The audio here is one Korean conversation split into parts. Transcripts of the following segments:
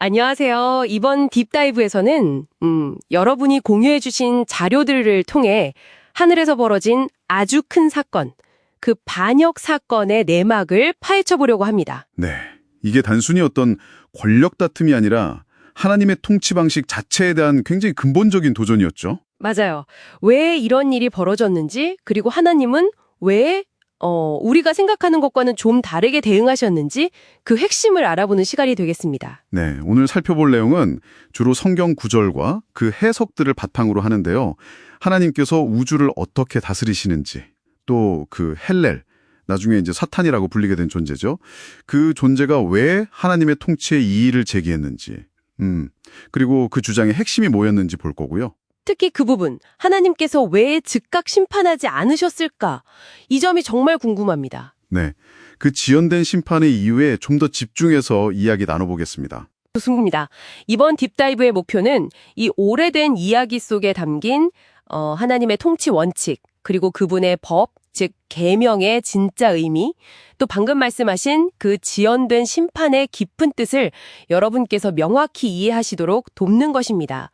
안녕하세요. 이번 딥다이브에서는 여러분이 공유해주신 자료들을 통해 하늘에서 벌어진 아주 큰 사건, 그 반역 사건의 내막을 파헤쳐보려고 합니다. 네, 이게 단순히 어떤 권력 다툼이 아니라 하나님의 통치 방식 자체에 대한 굉장히 근본적인 도전이었죠. 맞아요. 왜 이런 일이 벌어졌는지, 그리고 하나님은 왜 우리가 생각하는 것과는 좀 다르게 대응하셨는지 그 핵심을 알아보는 시간이 되겠습니다. 네, 오늘 살펴볼 내용은 주로 성경 구절과 그 해석들을 바탕으로 하는데요. 하나님께서 우주를 어떻게 다스리시는지, 또 그 헬렐, 나중에 이제 사탄이라고 불리게 된 존재죠. 그 존재가 왜 하나님의 통치에 이의를 제기했는지, 그리고 그 주장의 핵심이 뭐였는지 볼 거고요. 특히 그 부분, 하나님께서 왜 즉각 심판하지 않으셨을까? 이 점이 정말 궁금합니다. 네, 그 지연된 심판의 이유에 좀 더 집중해서 이야기 나눠보겠습니다. 좋습니다. 이번 딥다이브의 목표는 이 오래된 이야기 속에 담긴 하나님의 통치 원칙, 그리고 그분의 법, 즉 계명의 진짜 의미, 또 방금 말씀하신 그 지연된 심판의 깊은 뜻을 여러분께서 명확히 이해하시도록 돕는 것입니다.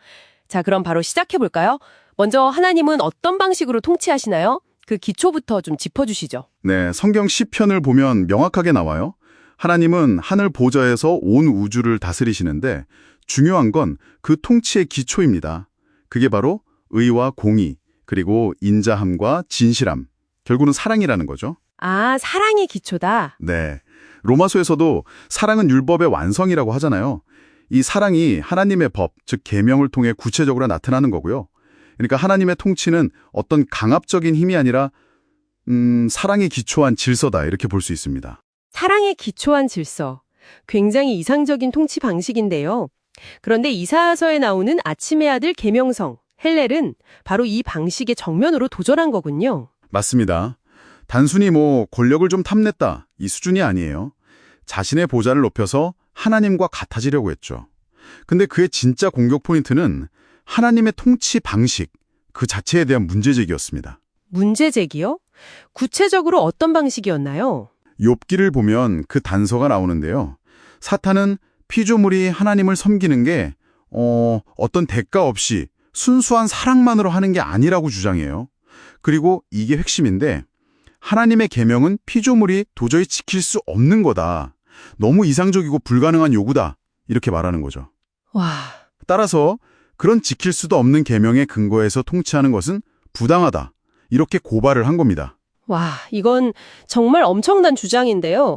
자, 그럼 바로 시작해 볼까요? 먼저 하나님은 어떤 방식으로 통치하시나요? 그 기초부터 좀 짚어주시죠. 네, 성경 시편을 보면 명확하게 나와요. 하나님은 하늘 보좌에서 온 우주를 다스리시는데 중요한 건 그 통치의 기초입니다. 그게 바로 의와 공의, 그리고 인자함과 진실함, 결국은 사랑이라는 거죠. 아, 사랑의 기초다. 네, 로마서에서도 사랑은 율법의 완성이라고 하잖아요. 이 사랑이 하나님의 법, 즉 계명을 통해 구체적으로 나타나는 거고요. 그러니까 하나님의 통치는 어떤 강압적인 힘이 아니라 사랑에 기초한 질서다, 이렇게 볼 수 있습니다. 사랑에 기초한 질서. 굉장히 이상적인 통치 방식인데요. 그런데 이사야서에 나오는 아침의 아들 계명성, 헬렐은 바로 이 방식의 정면으로 도전한 거군요. 맞습니다. 단순히 권력을 좀 탐냈다, 이 수준이 아니에요. 자신의 보좌를 높여서 하나님과 같아지려고 했죠. 근데 그의 진짜 공격 포인트는 하나님의 통치 방식, 그 자체에 대한 문제제기였습니다. 문제제기요? 구체적으로 어떤 방식이었나요? 욥기를 보면 그 단서가 나오는데요. 사탄은 피조물이 하나님을 섬기는 게 어떤 대가 없이 순수한 사랑만으로 하는 게 아니라고 주장해요. 그리고 이게 핵심인데, 하나님의 계명은 피조물이 도저히 지킬 수 없는 거다. 너무 이상적이고 불가능한 요구다, 이렇게 말하는 거죠. 와, 따라서 그런 지킬 수도 없는 계명에 근거해서 통치하는 것은 부당하다, 이렇게 고발을 한 겁니다. 와, 이건 정말 엄청난 주장인데요.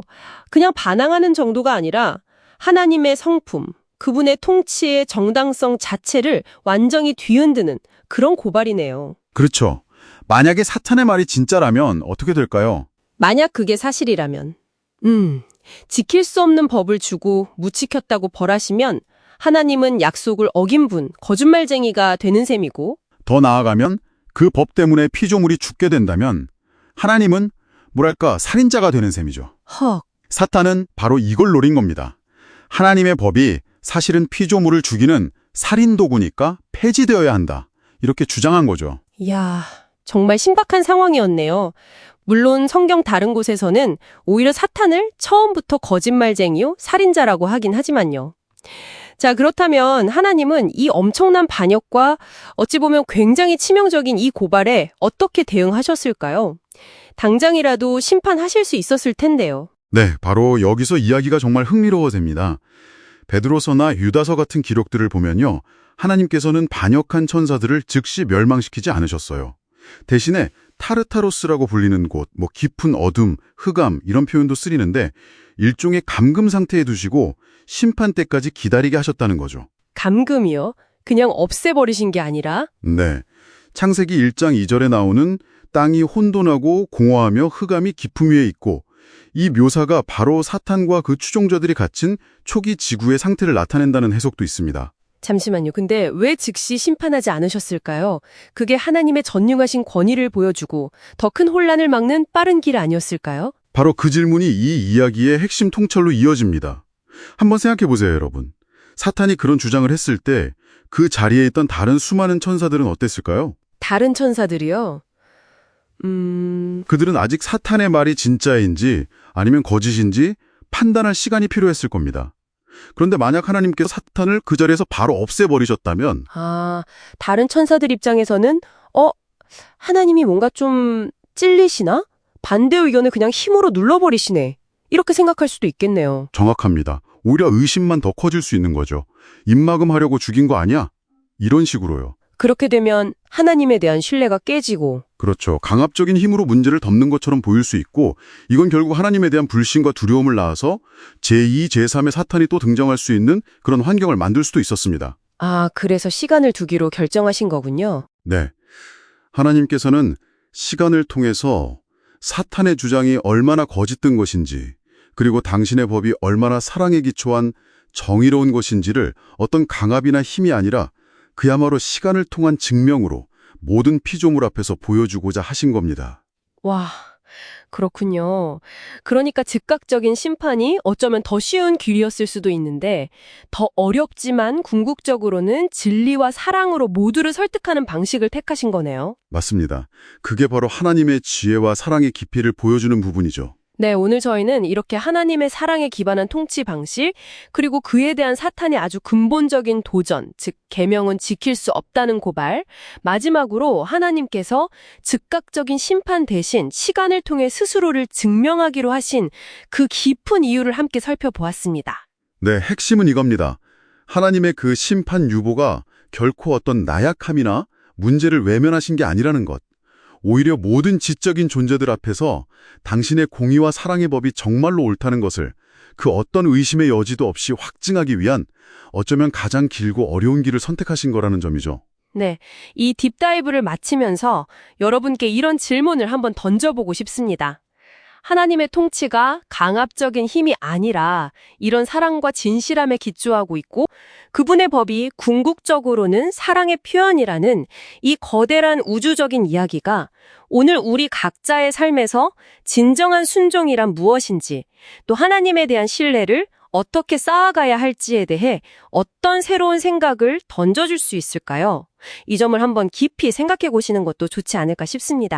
그냥 반항하는 정도가 아니라 하나님의 성품, 그분의 통치의 정당성 자체를 완전히 뒤흔드는 그런 고발이네요. 그렇죠. 만약에 사탄의 말이 진짜라면 어떻게 될까요? 만약 그게 사실이라면. 지킬 수 없는 법을 주고 못 지켰다고 벌하시면 하나님은 약속을 어긴 분, 거짓말쟁이가 되는 셈이고, 더 나아가면 그 법 때문에 피조물이 죽게 된다면 하나님은 살인자가 되는 셈이죠. 헉, 사탄은 바로 이걸 노린 겁니다. 하나님의 법이 사실은 피조물을 죽이는 살인도구니까 폐지되어야 한다, 이렇게 주장한 거죠. 이야, 정말 신박한 상황이었네요. 물론 성경 다른 곳에서는 오히려 사탄을 처음부터 거짓말쟁이요, 살인자라고 하긴 하지만요. 자, 그렇다면 하나님은 이 엄청난 반역과 어찌 보면 굉장히 치명적인 이 고발에 어떻게 대응하셨을까요? 당장이라도 심판하실 수 있었을 텐데요. 네, 바로 여기서 이야기가 정말 흥미로워집니다. 베드로서나 유다서 같은 기록들을 보면요, 하나님께서는 반역한 천사들을 즉시 멸망시키지 않으셨어요. 대신에 타르타로스라고 불리는 곳, 깊은 어둠, 흑암, 이런 표현도 쓰이는데 일종의 감금 상태에 두시고 심판 때까지 기다리게 하셨다는 거죠. 감금이요? 그냥 없애버리신 게 아니라? 네, 창세기 1장 2절에 나오는 땅이 혼돈하고 공허하며 흑암이 깊음 위에 있고, 이 묘사가 바로 사탄과 그 추종자들이 갇힌 초기 지구의 상태를 나타낸다는 해석도 있습니다. 잠시만요. 근데 왜 즉시 심판하지 않으셨을까요? 그게 하나님의 전능하신 권위를 보여주고 더 큰 혼란을 막는 빠른 길 아니었을까요? 바로 그 질문이 이 이야기의 핵심 통찰로 이어집니다. 한번 생각해 보세요, 여러분. 사탄이 그런 주장을 했을 때 그 자리에 있던 다른 수많은 천사들은 어땠을까요? 다른 천사들이요? 그들은 아직 사탄의 말이 진짜인지 아니면 거짓인지 판단할 시간이 필요했을 겁니다. 그런데 만약 하나님께서 사탄을 그 자리에서 바로 없애버리셨다면 아, 다른 천사들 입장에서는 하나님이 뭔가 좀 찔리시나? 반대 의견을 그냥 힘으로 눌러버리시네. 이렇게 생각할 수도 있겠네요. 정확합니다. 오히려 의심만 더 커질 수 있는 거죠. 입막음하려고 죽인 거 아니야? 이런 식으로요. 그렇게 되면 하나님에 대한 신뢰가 깨지고 그렇죠. 강압적인 힘으로 문제를 덮는 것처럼 보일 수 있고 이건 결국 하나님에 대한 불신과 두려움을 낳아서 제2, 제3의 사탄이 또 등장할 수 있는 그런 환경을 만들 수도 있었습니다. 그래서 시간을 두기로 결정하신 거군요. 네. 하나님께서는 시간을 통해서 사탄의 주장이 얼마나 거짓된 것인지 그리고 당신의 법이 얼마나 사랑에 기초한 정의로운 것인지를 어떤 강압이나 힘이 아니라 그야말로 시간을 통한 증명으로 모든 피조물 앞에서 보여주고자 하신 겁니다. 와, 그렇군요. 그러니까 즉각적인 심판이 어쩌면 더 쉬운 길이었을 수도 있는데 더 어렵지만 궁극적으로는 진리와 사랑으로 모두를 설득하는 방식을 택하신 거네요. 맞습니다. 그게 바로 하나님의 지혜와 사랑의 깊이를 보여주는 부분이죠. 네, 오늘 저희는 이렇게 하나님의 사랑에 기반한 통치 방식, 그리고 그에 대한 사탄의 아주 근본적인 도전, 즉 계명은 지킬 수 없다는 고발, 마지막으로 하나님께서 즉각적인 심판 대신 시간을 통해 스스로를 증명하기로 하신 그 깊은 이유를 함께 살펴보았습니다. 네, 핵심은 이겁니다. 하나님의 그 심판 유보가 결코 어떤 나약함이나 문제를 외면하신 게 아니라는 것. 오히려 모든 지적인 존재들 앞에서 당신의 공의와 사랑의 법이 정말로 옳다는 것을 그 어떤 의심의 여지도 없이 확증하기 위한 어쩌면 가장 길고 어려운 길을 선택하신 거라는 점이죠. 네, 이 딥다이브를 마치면서 여러분께 이런 질문을 한번 던져보고 싶습니다. 하나님의 통치가 강압적인 힘이 아니라 이런 사랑과 진실함에 기초하고 있고 그분의 법이 궁극적으로는 사랑의 표현이라는 이 거대한 우주적인 이야기가 오늘 우리 각자의 삶에서 진정한 순종이란 무엇인지 또 하나님에 대한 신뢰를 어떻게 쌓아가야 할지에 대해 어떤 새로운 생각을 던져줄 수 있을까요? 이 점을 한번 깊이 생각해 보시는 것도 좋지 않을까 싶습니다.